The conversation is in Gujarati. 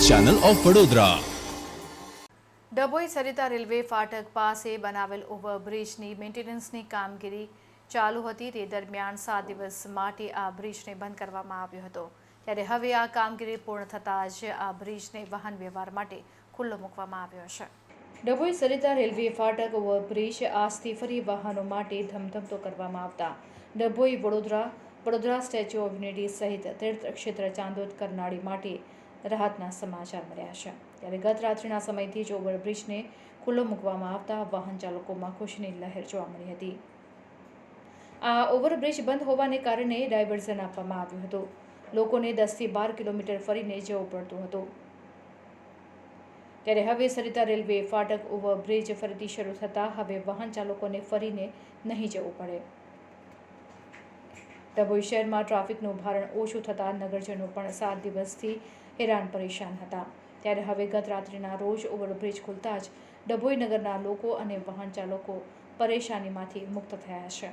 Channel of Vadodara. Dabhoi Sarita railway ફાટક પાસે બનાવેલ ઓવરબ્રિજની મેન્ટેનન્સની કામગીરી ચાલુ હતી। તે દરમિયાન 7 દિવસ માટે આ બ્રિજને બંધ કરવામાં આવ્યો હતો, ત્યારે હવે આ કામગીરી પૂર્ણ થતાં જ આ બ્રિજને વાહન વ્યવહાર માટે ખુલ્લો મૂકવામાં આવ્યો છે। ડભોઈ સરિતા રેલવે ફાટક ઓવરબ્રિજ આજથી ફરી વાહનો માટે ધમધમતો કરવામાં આવતા Dabhoi Vadodara statue of unity સહિત તીર્થક્ષેત્ર ચાંદોદ કરનાળી માટે રાહતના સમાચાર મળ્યા છે। ત્યારે ગત રાત્રિના સમયથી જ ઓવરબ્રિજને ખુલ્લો મૂકવામાં આવતા વાહન ચાલકોમાં ખુશીની લહેર જોવા મળી હતી। આ ઓવરબ્રિજ બંધ હોવાને કારણે ડાયવર્ઝન આપવામાં આવ્યું હતું। લોકોને 10 થી 12 કિલોમીટર ફરીને જવું પડતું હતું। ત્યારે હવે સરિતા રેલવે ફાટક ઓવરબ્રિજ ફરીથી શરૂ થતાં હવે વાહન ચાલકોને ફરીને નહીં જવું પડે। ડભોઈ શહેરમાં ટ્રાફિકનું ભારણ ઓછું થતાં નગરજનો પણ 7 દિવસથી હેરાન પરેશાન હતા। ત્યારે હવે ગત રાત્રિના રોજ ઓવરબ્રિજ ખુલતા જ ડભોઈ નગરના લોકો અને વાહન ચાલકો પરેશાનીમાંથી મુક્ત થયા છે।